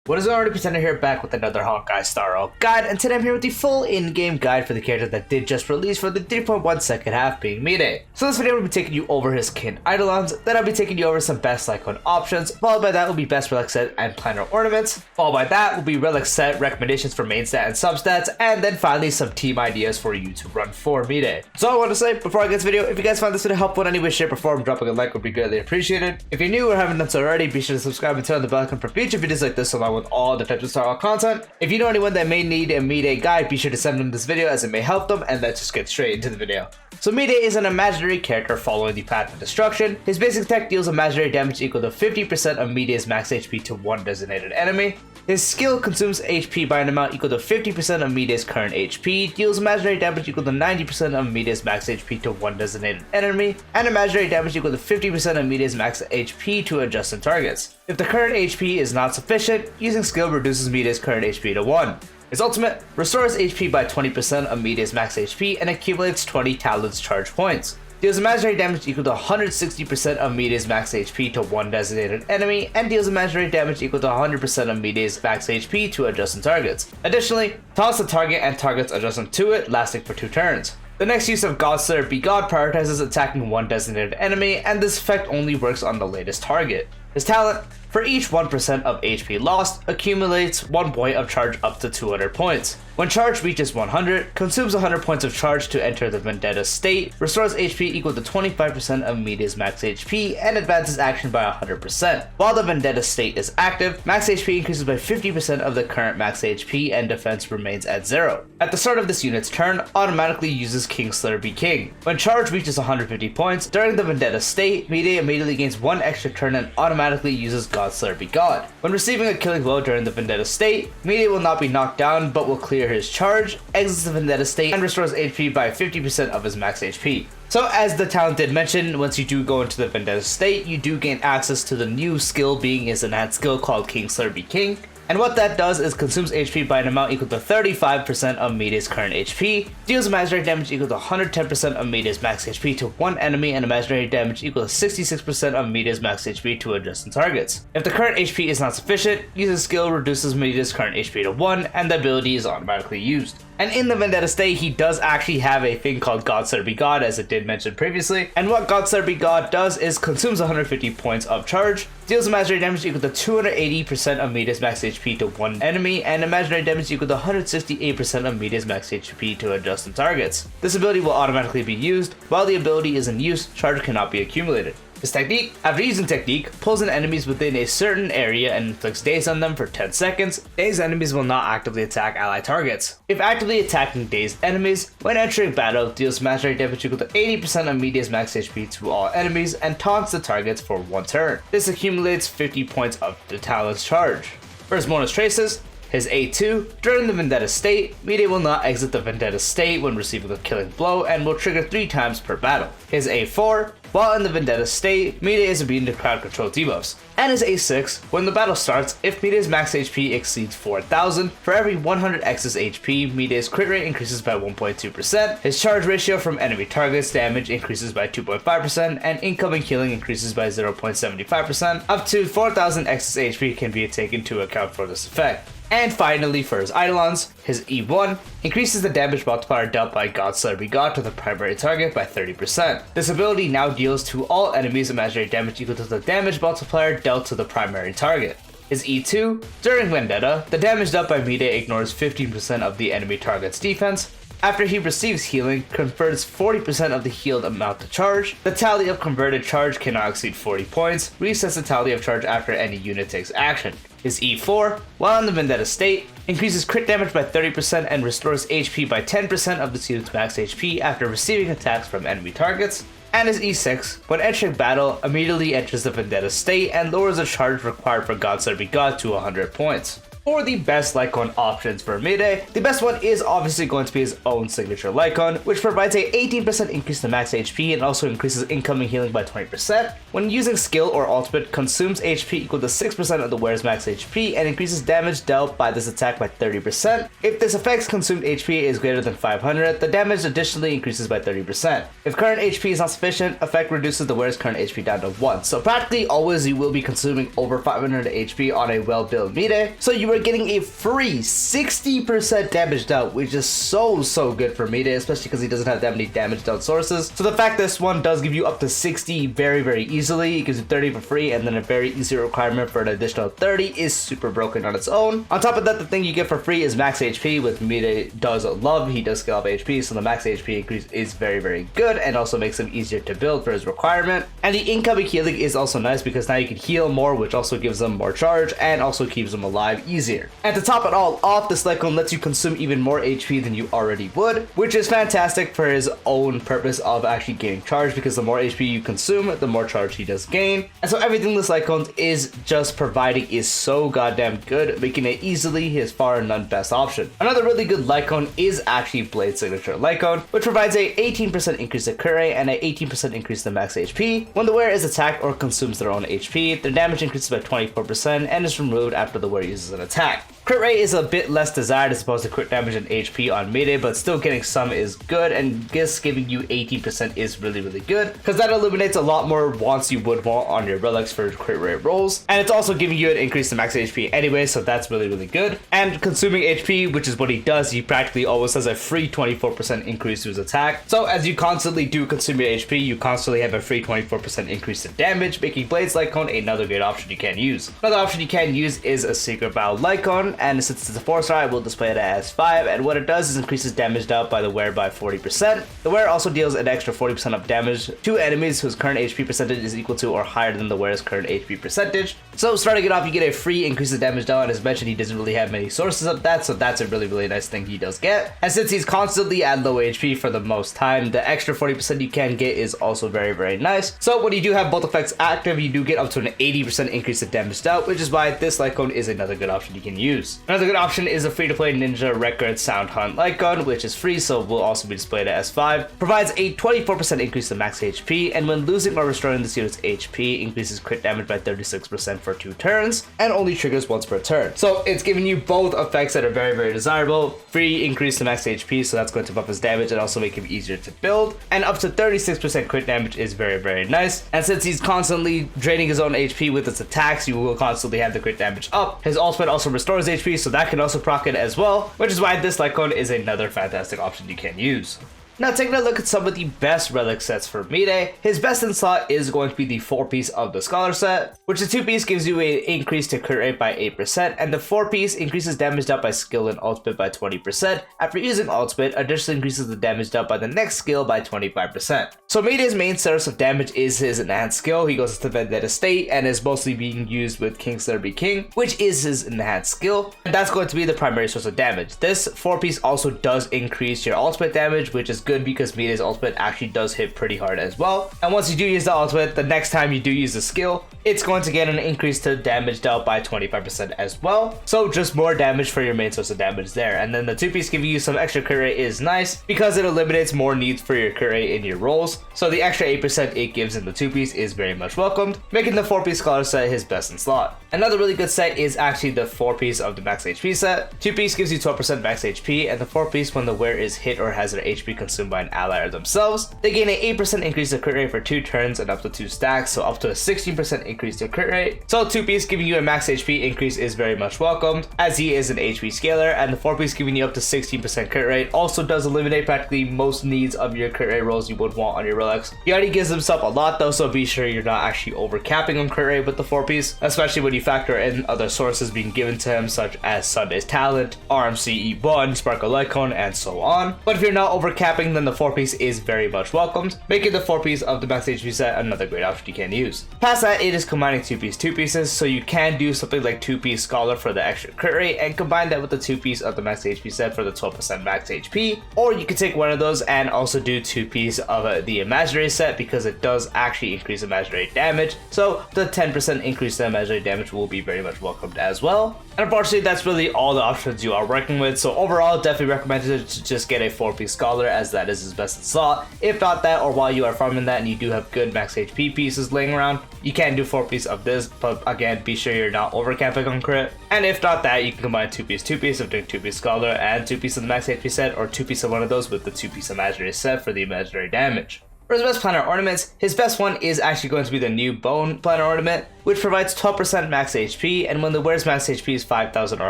What is already Pretender here, back with another Honkai Star Oak guide, and today I'm here with the full in-game guide for the character that did just release for the 3.1 second half, being Mydei. So this video will be taking you over his kin Eidolons, then I'll be taking you over some best Lightcone options, followed by that will be best Relic set and Planar Ornaments, followed by that will be Relic set recommendations for Mainstat and Substats, and then finally some team ideas for you to run for Mydei. So I want to say, before I get to this video, if you guys found this video helpful in any way, shape, or form, dropping a like would be greatly appreciated. If you're new or haven't done so already, be sure to subscribe and turn on the bell icon for future videos like this, along with all the types of Star Oak content. If you know anyone that may need a Mydei guide, be sure to send them this video as it may help them, and let's just get straight into the video. So Mydei is an imaginary character following the path of destruction. His basic attack deals imaginary damage equal to 50% of Mydei's max HP to one designated enemy. His skill consumes HP by an amount equal to 50% of Mydei's current HP, deals imaginary damage equal to 90% of Mydei's max HP to one designated enemy, and imaginary damage equal to 50% of Mydei's max HP to adjacent targets. If the current HP is not sufficient, using skill reduces Mydei's current HP to 1. His ultimate restores HP by 20% of Mydei's max HP and accumulates 20 Talon's charge points. Deals imaginary damage equal to 160% of Mydei's max HP to one designated enemy, and deals imaginary damage equal to 100% of Mydei's max HP to adjacent targets. Additionally, taunts the target and targets adjacent to it, lasting for 2 turns. The next use of God Slayer Be God prioritizes attacking one designated enemy, and this effect only works on the latest target. His talent, for each 1% of HP lost, accumulates 1 point of charge up to 200 points. When charge reaches 100, consumes 100 points of charge to enter the Vendetta state, restores HP equal to 25% of Mydei's max HP, and advances action by 100%. While the Vendetta state is active, max HP increases by 50% of the current max HP and defense remains at 0. At the start of this unit's turn, automatically uses Kingslayer Be King. When charge reaches 150 points, during the Vendetta state, Mydei immediately gains 1 extra turn and automatically uses God Slayer Be God. When receiving a killing blow during the Vendetta state, Mydei will not be knocked down but will clear his charge, exits the Vendetta state, and restores HP by 50% of his max HP. So as the talent did mention, once you do go into the Vendetta state, you do gain access to the new skill, being his enhanced skill called Kingslayer Be King. And what that does is consumes HP by an amount equal to 35% of Mydei's current HP, deals imaginary damage equal to 110% of Mydei's max HP to one enemy, and imaginary damage equal to 66% of Mydei's max HP to adjacent targets. If the current HP is not sufficient, using skill reduces Mydei's current HP to 1, and the ability is automatically used. And in the Vendetta state, he does actually have a thing called God Slayer Be God, as it did mention previously. And what God Slayer Be God does is consumes 150 points of charge, deals imaginary damage equal to 280% of Mydei's max HP to one enemy, and imaginary damage equal to 168% of Mydei's max HP to adjacent targets. This ability will automatically be used. While the ability is in use, charge cannot be accumulated. His technique, after using technique, pulls in enemies within a certain area and inflicts daze on them for 10 seconds. Dazed enemies will not actively attack ally targets. If actively attacking dazed enemies, when entering battle, deals imaginary damage equal to 80% of Mydei's max HP to all enemies and taunts the targets for 1 turn. This accumulates 50 points of the talent's charge. For his bonus traces, his A2, during the Vendetta state, Mydei will not exit the Vendetta state when receiving a killing blow and will trigger 3 times per battle. His A4, while in the Vendetta state, Mydei is immune to crowd control debuffs. And his A6, when the battle starts, if Mydei's max HP exceeds 4000, for every 100 excess HP, Mydei's crit rate increases by 1.2%, his charge ratio from enemy targets damage increases by 2.5%, and incoming healing increases by 0.75%. Up to 4000 excess HP can be taken to account for this effect. And finally, for his Eidolons, his E1 increases the damage multiplier dealt by God Slayer Be God to the primary target by 30%. This ability now deals to all enemies imaginary damage equal to the damage multiplier dealt to the primary target. His E2, during Vendetta, the damage dealt by Mydei ignores 15% of the enemy target's defense. After he receives healing, converts 40% of the healed amount to charge. The tally of converted charge cannot exceed 40 points, resets the tally of charge after any unit takes action. His E4, while in the Vendetta state, increases crit damage by 30% and restores HP by 10% of the unit's max HP after receiving attacks from enemy targets. And his E6, when entering battle, immediately enters the Vendetta state and lowers the charge required for God Slayer Be God to 100 points. For the best Lightcone options for Mydei, the best one is obviously going to be his own signature Lightcone, which provides a 18% increase to max HP and also increases incoming healing by 20%. When using skill or ultimate, consumes HP equal to 6% of the wearer's max HP and increases damage dealt by this attack by 30%. If this effect's consumed HP is greater than 500, the damage additionally increases by 30%. If current HP is not sufficient, effect reduces the wearer's current HP down to 1. So practically always you will be consuming over 500 HP on a well-built Mydei, so you are getting a free 60% damage dealt, which is so good for Mydei, especially because he doesn't have that many damage dealt sources. So the fact this one does give you up to 60 very easily, it gives you 30 for free, and then a very easy requirement for an additional 30 is super broken on its own. On top of that, the thing you get for free is max HP, which Mydei does love. He does scale up HP, so the max HP increase is very good and also makes him easier to build for his requirement. And the incoming healing is also nice because now you can heal more, which also gives them more charge and also keeps them alive easier. And to top it all off, this Lightcone lets you consume even more HP than you already would, which is fantastic for his own purpose of actually gaining charge, because the more HP you consume, the more charge he does gain. And so everything this Lightcone is just providing is so goddamn good, making it easily his far and none best option. Another really good Lightcone is actually Blade's signature Lightcone, which provides a 18% increase to crit rate and a 18% increase to max HP. When the wearer is attacked or consumes their own HP, their damage increases by 24% and is removed after the wearer uses an attack. Crit rate is a bit less desired as opposed to crit damage and HP on Mydei, but still getting some is good, and just giving you 18% is really good, because that eliminates a lot more wants you would want on your relics for crit rate rolls, and it's also giving you an increase to max HP anyway, so that's really good. And consuming HP, which is what he does, he practically always has a free 24% increase to his attack. So as you constantly do consume your HP, you constantly have a free 24% increase to damage, making Blade's Lightcone another great option you can use. Another option you can use is a Secret Battle Lightcone, and since it's a 4-star, I will display it as 5, and what it does is increases damage dealt by the wearer by 40%. The wearer also deals an extra 40% of damage to enemies whose current HP percentage is equal to or higher than the wearer's current HP percentage. So starting it off, you get a free increase of damage dealt, and as mentioned, he doesn't really have many sources of that, so that's a really nice thing he does get. And since he's constantly at low HP for the most time, the extra 40% you can get is also very nice. So when you do have both effects active, you do get up to an 80% increase of damage dealt, which is why this Lightcone is another good option you can use. Another good option is a free-to-play Ninja Record Sound Hunt Lightcone, which is free, so will also be displayed at S5. Provides a 24% increase to max HP, and when losing or restoring this unit's HP, increases crit damage by 36% for 2 turns, and only triggers once per turn. So it's giving you both effects that are very desirable. Free increase to max HP, so that's going to buff his damage and also make him easier to build, and up to 36% crit damage is very nice. And since he's constantly draining his own HP with his attacks, you will constantly have the crit damage up. His ultimate also restores HP, so that can also proc it as well, which is why this Lightcone is another fantastic option you can use. Now taking a look at some of the best relic sets for Mydei, his best in slot is going to be the 4-piece of the Scholar set, which the 2-piece gives you an increase to crit rate by 8%, and the 4-piece increases damage dealt by skill and ultimate by 20%. After using ultimate, additionally increases the damage dealt by the next skill by 25%. So Mydei's main source of damage is his enhanced skill. He goes to Vendetta State and is mostly being used with Kingslayer Be King, which is his enhanced skill, and that's going to be the primary source of damage. This 4-piece also does increase your ultimate damage, which is good because Mydei's ultimate actually does hit pretty hard as well. And once you do use the ultimate, the next time you do use the skill, it's going to get an increase to damage dealt by 25% as well. So just more damage for your main source of damage there. And then the 2-piece giving you some extra crit rate is nice because it eliminates more needs for your crit rate in your rolls. So the extra 8% it gives in the 2-piece is very much welcomed, making the 4-piece Scholar set his best in slot. Another really good set is actually the 4-piece of the max HP set. 2-piece gives you 12% max HP, and the 4-piece, when the wearer is hit or has their HP consumed by an ally or themselves, they gain an 8% increase to crit rate for 2 turns and up to 2 stacks, so up to a 16% increase to crit rate. So 2-piece giving you a max HP increase is very much welcomed, as he is an HP scaler, and the 4-piece giving you up to 16% crit rate also does eliminate practically most needs of your crit rate rolls you would want on your relics. He already gives himself a lot though, so be sure you're not actually over capping on crit rate with the 4-piece, especially when you factor in other sources being given to him such as Sunday's Talent, RMC E1, Sparkle Lightcone, and so on. But if you're not over capping, then the 4-piece is very much welcomed, making the 4-piece of the max HP set another great option you can use. Past that, it is combining 2-pieces, so you can do something like 2-piece Scholar for the extra crit rate and combine that with the 2-piece of the max HP set for the 12% max HP, or you can take one of those and also do 2-piece of the imaginary set because it does actually increase imaginary damage, so the 10% increase in imaginary damage will be very much welcomed as well. And unfortunately, that's really all the options you are working with. So overall, definitely recommended to just get a 4-piece Scholar, as that is his best in slot. If not that, or while you are farming that and you do have good max HP pieces laying around, you can do 4-piece of this, but again, be sure you're not overcapping on crit. And if not that, you can combine 2-piece of doing 2-piece Scholar and 2-piece of the max HP set, or 2-piece of one of those with the 2-piece imaginary set for the imaginary damage. For his best Planar ornaments, his best one is actually going to be the new Bone Planar ornament, which provides 12% max HP, and when the wearer's max HP is 5,000 or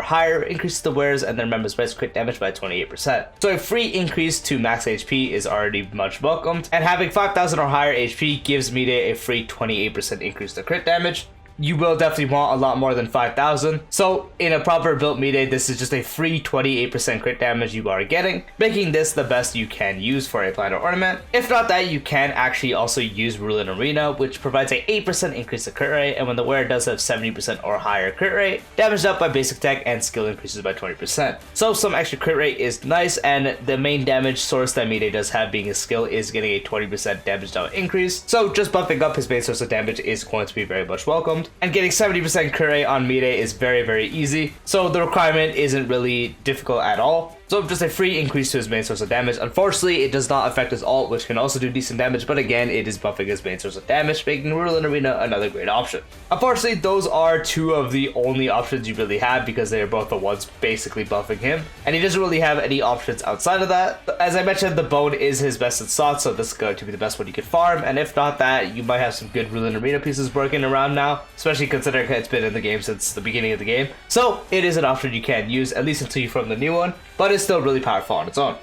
higher, increases the wearer's and their members' best crit damage by 28%. So a free increase to max HP is already much welcomed, and having 5,000 or higher HP gives Mydei a free 28% increase to crit damage. You will definitely want a lot more than 5,000. So in a proper built Mydei, this is just a free 28% crit damage you are getting, making this the best you can use for a Planar ornament. If not that, you can actually also use Rule in Arena, which provides a 8% increase to crit rate, and when the wearer does have 70% or higher crit rate, damage up by basic tech and skill increases by 20%. So some extra crit rate is nice, and the main damage source that Mydei does have, being his skill, is getting a 20% damage down increase. So just buffing up his main source of damage is going to be very much welcomed. And getting 70% crit rate on Mydei is very, very easy, so the requirement isn't really difficult at all. So just a free increase to his main source of damage. Unfortunately, it does not affect his ult, which can also do decent damage, but again, it is buffing his main source of damage, making Rule in Arena another great option. Unfortunately, those are two of the only options you really have, because they are both the ones basically buffing him, and he doesn't really have any options outside of that. As I mentioned, the Bone is his best in slot, so this is going to be the best one you can farm, and if not that, you might have some good Rule in Arena pieces working around now, especially considering it's been in the game since the beginning of the game. So it is an option you can use, at least until you farm the new one, but it's still really powerful on its own.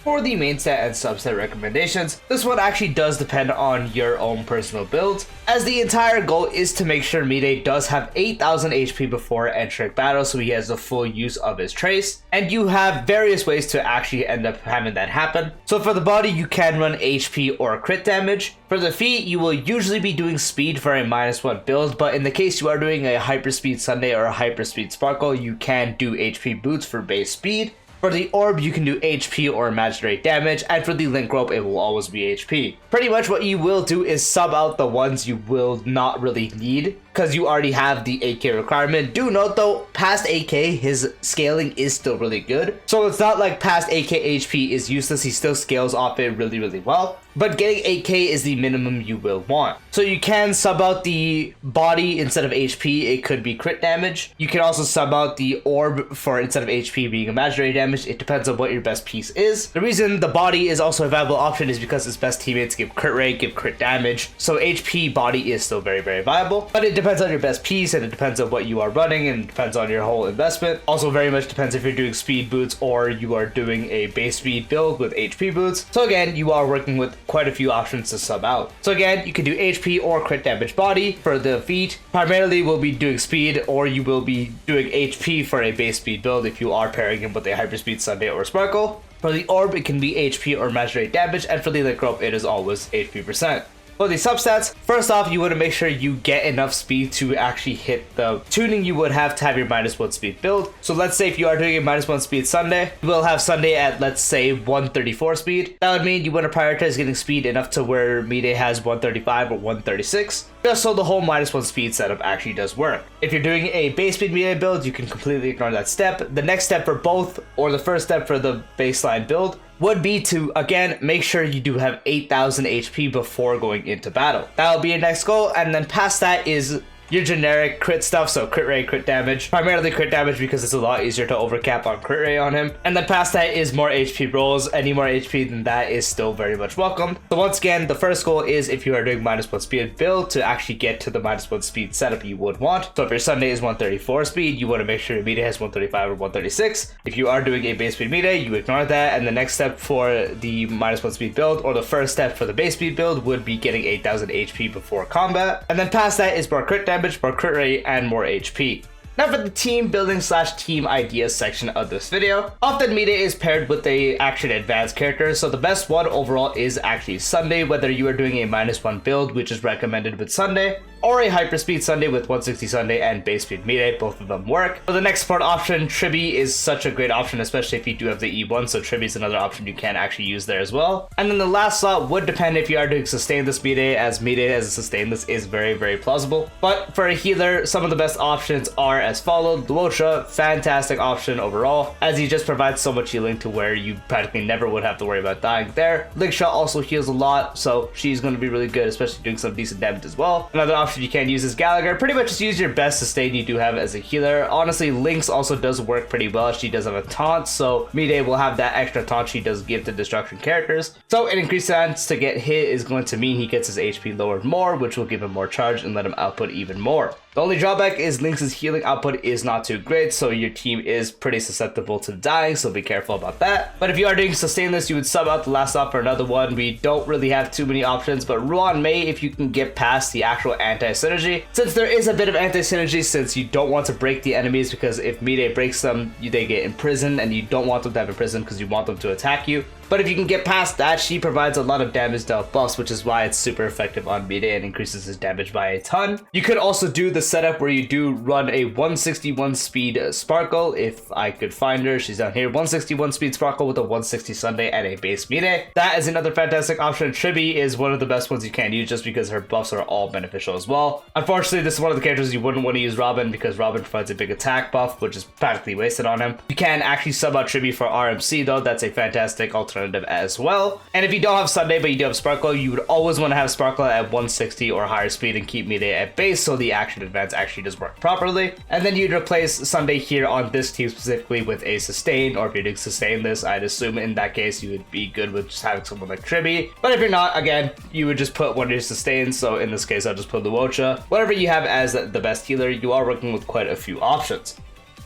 For the Mainstat and Substat recommendations, this one actually does depend on your own personal build, as the entire goal is to make sure Mydei does have 8,000 HP before entering battle, so he has the full use of his trace, and you have various ways to actually end up having that happen. So for the body, you can run HP or crit damage. For the feet, you will usually be doing speed for a -1 build, but in the case you are doing a Hyperspeed Sunday or a Hyperspeed Sparkle, you can do HP boots for base speed. For the orb, you can do HP or imaginary damage, and for the link rope, it will always be HP. Pretty much what you will do is sub out the ones you will not really need, because you already have the 8k requirement. Do note though, past 8k, his scaling is still really good. So it's not like past 8k HP is useless, he still scales off it really, really well. But getting 8k is the minimum you will want. So you can sub out the body instead of HP, it could be crit damage. You can also sub out the orb for instead of HP being imaginary damage. It depends on what your best piece is. The reason the body is also a viable option is because his best teammates give crit rate, give crit damage. So HP body is still very, very viable. But it depends on your best piece, and it depends on what you are running, and it depends on your whole investment. Also very much depends if you're doing speed boots or you are doing a base speed build with HP boots. So again, you are working with quite a few options to sub out. So again, you can do HP or crit damage body. For the feet, primarily we'll be doing speed, or you will be doing HP for a base speed build if you are pairing him with a Hyperspeed Sunday or Sparkle. For the orb, it can be HP or imaginary damage, and for the link rope, it is always HP %. For the substats, first off, you want to make sure you get enough speed to actually hit the tuning you would have to have your -1 speed build. So let's say if you are doing a -1 speed Sunday, you will have Sunday at, let's say, 134 speed. That would mean you want to prioritize getting speed enough to where Mydei has 135 or 136, just so the whole -1 speed setup actually does work. If you're doing a base speed Mydei build, you can completely ignore that step. The next step for both, or the first step for the baseline build, would be to, again, make sure you do have 8,000 HP before going into battle. That will be your next goal, and then past that is your generic crit stuff, so crit rate, crit damage, primarily crit damage because it's a lot easier to overcap on crit rate on him. And then past that is more HP rolls. Any more HP than that is still very much welcomed. So once again, the first goal is, if you are doing -1 speed build, to actually get to the -1 speed setup you would want. So if your Sunday is 134 speed, you want to make sure your Mydei has 135 or 136. If you are doing a base speed Mydei, you ignore that, and the next step for the -1 speed build, or the first step for the base speed build, would be getting 8,000 HP before combat. And then past that is more crit damage, more crit rate, and more HP. Now for the team building / team ideas section of this video. Often Mydei is paired with a action advanced character, so the best one overall is actually Sunday, whether you are doing a -1 build, which is recommended with Sunday, or a Hyperspeed Sunday with 160 Sunday and base speed Mydei. Both of them work. For the next support option, Tribi is such a great option, especially if you do have the E1, so Tribi is another option you can actually use there as well. And then the last slot would depend if you are doing sustain this Mydei, as Mydei as a sustain this is very, very plausible. But for a healer, some of the best options are as followed. Luocha, fantastic option overall, as he just provides so much healing to where you practically never would have to worry about dying there. Ligsha also heals a lot, so she's going to be really good, especially doing some decent damage as well. Another option you can use is Gallagher. Pretty much just use your best sustain you do have as a healer. Honestly, Lynx also does work pretty well. She does have a taunt, so Mydei will have that extra taunt she does give to destruction characters. So an increased chance to get hit is going to mean he gets his HP lowered more, which will give him more charge and let him output even more. The only drawback is Lynx's healing output is not too great, so your team is pretty susceptible to dying, so be careful about that. But if you are doing sustain this, you would sub out the last stop for another one. We don't really have too many options, but Ruan Mei, if you can get past the actual anti-synergy, since there is a bit of anti-synergy, since you don't want to break the enemies, because if Mydei breaks them, they get imprisoned, and you don't want them to have imprisoned because you want them to attack you. But if you can get past that, she provides a lot of damage dealt buffs, which is why it's super effective on Mydei and increases his damage by a ton. You could also do the setup where you do run a 161 speed Sparkle, if I could find her. She's down here. 161 speed Sparkle with a 160 Sunday and a base Mydei. That is another fantastic option. Tribi is one of the best ones you can use just because her buffs are all beneficial as well. Unfortunately, this is one of the characters you wouldn't want to use Robin because Robin provides a big attack buff, which is practically wasted on him. You can actually sub out Tribi for RMC though. That's a fantastic alternative as well. And if you don't have Sunday but you do have Sparkle, you would always want to have Sparkle at 160 or higher speed and keep Mydei at base so the action advance actually does work properly. And then you'd replace Sunday here on this team specifically with a sustain, or if you're doing sustain this, I'd assume in that case you would be good with just having someone like Tribi. But if you're not, again, you would just put one of your sustains, so in this case I'll just put Luocha. Whatever you have as the best healer, you are working with quite a few options.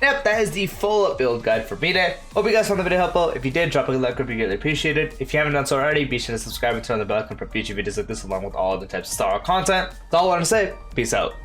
Yep, that is the full build guide for Mydei. Hope you guys found the video helpful. If you did, drop a like would be greatly appreciated. If you haven't done so already, be sure to subscribe and turn on the bell icon for future videos like this along with all other types of Star Wars content. That's all I want to say. Peace out.